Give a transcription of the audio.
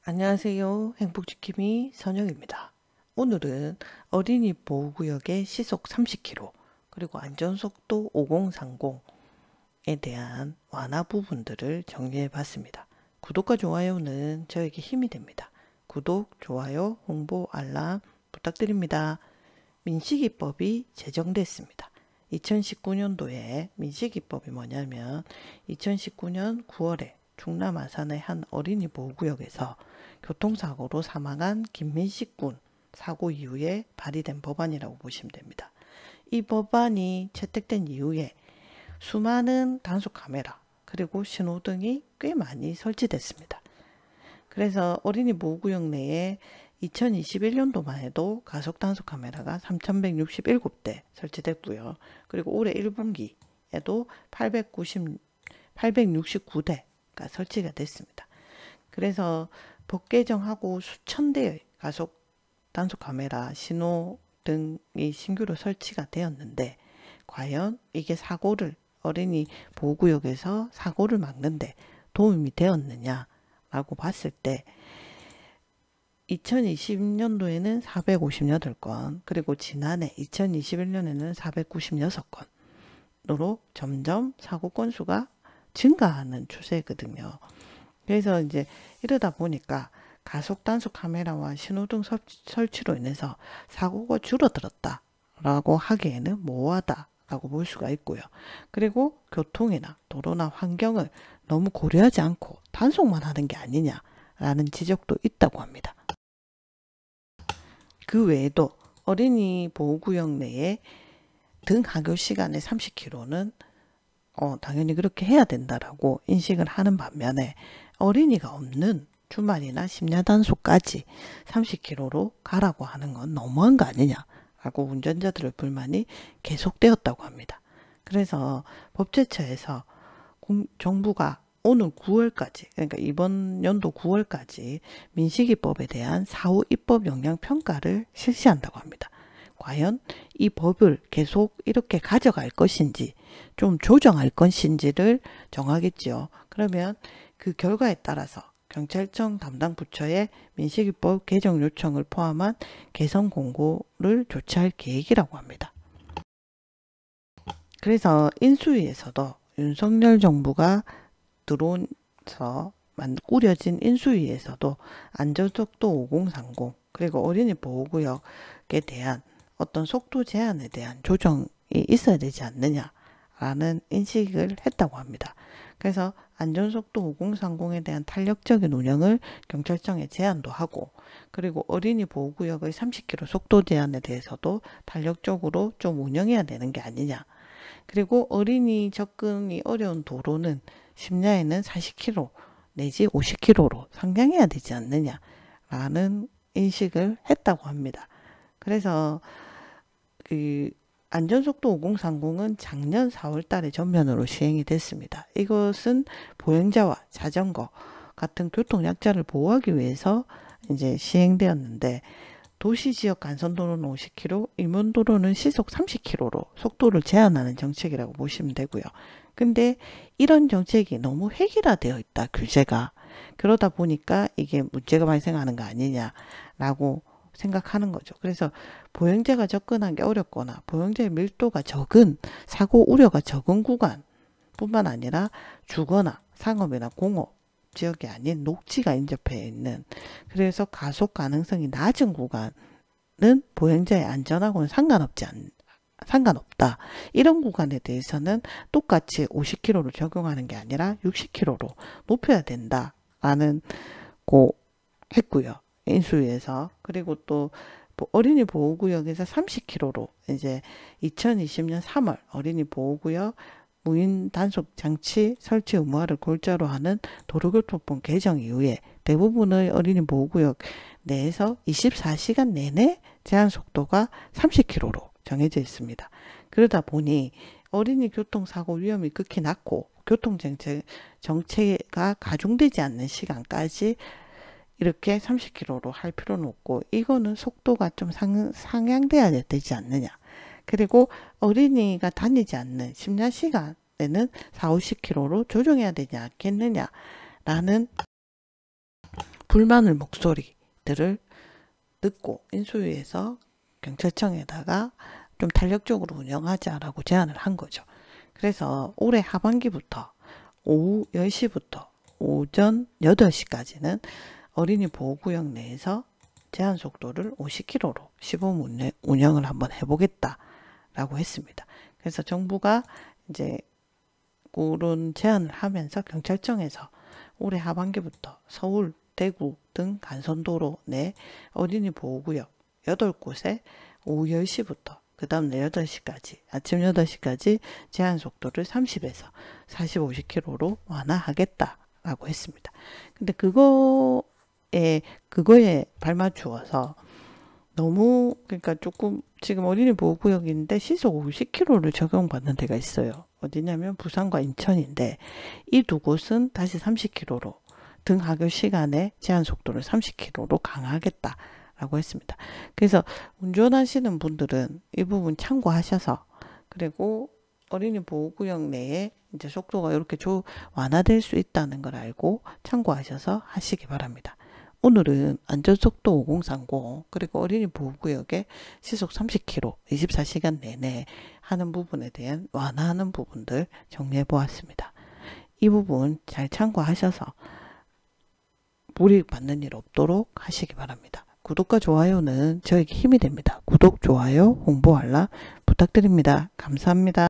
안녕하세요. 행복지킴이 선영입니다. 오늘은 어린이 보호구역의 시속 30km 그리고 안전속도 5030에 대한 완화 부분들을 정리해 봤습니다. 구독과 좋아요는 저에게 힘이 됩니다. 구독, 좋아요, 홍보, 알람 부탁드립니다. 민식이법이 제정됐습니다. 2019년도에 민식이법이 뭐냐면 2019년 9월에 충남 아산의 한 어린이 보호구역에서 교통사고로 사망한 김민식 군 사고 이후에 발의된 법안이라고 보시면 됩니다. 이 법안이 채택된 이후에 수많은 단속 카메라 그리고 신호등이 꽤 많이 설치됐습니다. 그래서 어린이 보호구역 내에 2021년도만 해도 가속 단속 카메라가 3,167대 설치됐고요. 그리고 올해 1분기에도 869대가 설치가 됐습니다. 그래서 법 개정하고 수천 대의 가속 단속 카메라 신호등이 신규로 설치가 되었는데 과연 이게 어린이 보호구역에서 사고를 막는데 도움이 되었느냐 라고 봤을 때 2020년도에는 458건 그리고 지난해 2021년에는 496건으로 점점 사고 건수가 증가하는 추세거든요. 그래서 이제 이러다 보니까 가속 단속 카메라와 신호등 설치로 인해서 사고가 줄어들었다 라고 하기에는 모호하다 라고 볼 수가 있고요. 그리고 교통이나 도로나 환경을 너무 고려하지 않고 단속만 하는 게 아니냐 라는 지적도 있다고 합니다. 그 외에도 어린이 보호구역 내에 등 하교 시간의 30km는 당연히 그렇게 해야 된다라고 인식을 하는 반면에 어린이가 없는 주말이나 심야 단속까지 30km로 가라고 하는 건 너무한 거 아니냐라고 운전자들의 불만이 계속되었다고 합니다. 그래서 법제처에서 정부가 오늘 9월까지 그러니까 이번 연도 9월까지 민식이법에 대한 사후 입법 영향 평가를 실시한다고 합니다. 과연 이 법을 계속 이렇게 가져갈 것인지 좀 조정할 것인지를 정하겠지요. 그러면 그 결과에 따라서 경찰청 담당 부처의 민식이법 개정 요청을 포함한 개선 공고를 조치할 계획이라고 합니다. 그래서 인수위에서도 윤석열 정부가 들어오면서 꾸려진 인수위에서도 안전속도 5030 그리고 어린이 보호구역에 대한 어떤 속도 제한에 대한 조정이 있어야 되지 않느냐라는 인식을 했다고 합니다. 그래서 안전속도 5030에 대한 탄력적인 운영을 경찰청에 제안도 하고 그리고 어린이 보호구역의 30km 속도 제한에 대해서도 탄력적으로 좀 운영해야 되는 게 아니냐. 그리고 어린이 접근이 어려운 도로는 심야에는 40km 내지 50km로 상향해야 되지 않느냐라는 인식을 했다고 합니다. 그래서 그 안전속도 5030은 작년 4월 달에 전면으로 시행이 됐습니다. 이것은 보행자와 자전거 같은 교통약자를 보호하기 위해서 이제 시행되었는데 도시지역 간선도로는 50km, 일문도로는 시속 30km로 속도를 제한하는 정책이라고 보시면 되고요. 근데 이런 정책이 너무 획일화되어 있다, 규제가. 그러다 보니까 이게 문제가 발생하는 거 아니냐라고 생각하는 거죠. 그래서 보행자가 접근하기 어렵거나 보행자의 밀도가 적은 사고 우려가 적은 구간뿐만 아니라 주거나 상업이나 공업 지역이 아닌 녹지가 인접해 있는 그래서 가속 가능성이 낮은 구간은 보행자의 안전하고는 상관없다. 이런 구간에 대해서는 똑같이 50km로 적용하는 게 아니라 60km로 높여야 된다라는 고 했고요. 인수위에서. 그리고 또 어린이 보호구역에서 30km로 이제 2020년 3월 어린이 보호구역 무인 단속 장치 설치 의무화를 골자로 하는 도로교통법 개정 이후에 대부분의 어린이 보호구역 내에서 24시간 내내 제한 속도가 30km로 정해져 있습니다. 그러다 보니 어린이 교통사고 위험이 극히 낮고 정체가 가중되지 않는 시간까지 이렇게 30km로 할 필요는 없고 이거는 속도가 좀 상향돼야 되지 않느냐. 그리고 어린이가 다니지 않는 심야 시간에는 4, 50km로 조정해야 되지 않겠느냐라는 불만의 목소리들을 듣고 인수위에서 경찰청에다가 좀 탄력적으로 운영하자라고 제안을 한 거죠. 그래서 올해 하반기부터 오후 10시부터 오전 8시까지는 어린이 보호구역 내에서 제한 속도를 50km로 시범 운영을 한번 해보겠다라고 했습니다. 그래서 정부가 이제 그런 제안을 하면서 경찰청에서 올해 하반기부터 서울, 대구 등 간선도로 내 어린이 보호구역 8곳에 오후 10시부터 그 다음 날 8시까지, 아침 8시까지 제한 속도를 30에서 40, 50km로 완화하겠다라고 했습니다. 근데 그거에 발맞추어서 너무, 그러니까 조금, 지금 어린이 보호구역인데 시속 50km를 적용받는 데가 있어요. 어디냐면 부산과 인천인데 이 두 곳은 다시 30km로 등하교 시간에 제한 속도를 30km로 강화하겠다라고 했습니다. 그래서 운전하시는 분들은 이 부분 참고하셔서, 그리고 어린이 보호구역 내에 이제 속도가 이렇게 완화될 수 있다는 걸 알고 참고하셔서 하시기 바랍니다. 오늘은 안전속도 5030 그리고 어린이 보호구역에 시속 30km 24시간 내내 하는 부분에 대한 완화하는 부분들 정리해 보았습니다. 이 부분 잘 참고하셔서 불이익 받는 일 없도록 하시기 바랍니다. 구독과 좋아요는 저에게 힘이 됩니다. 구독, 좋아요, 홍보 알람 부탁드립니다. 감사합니다.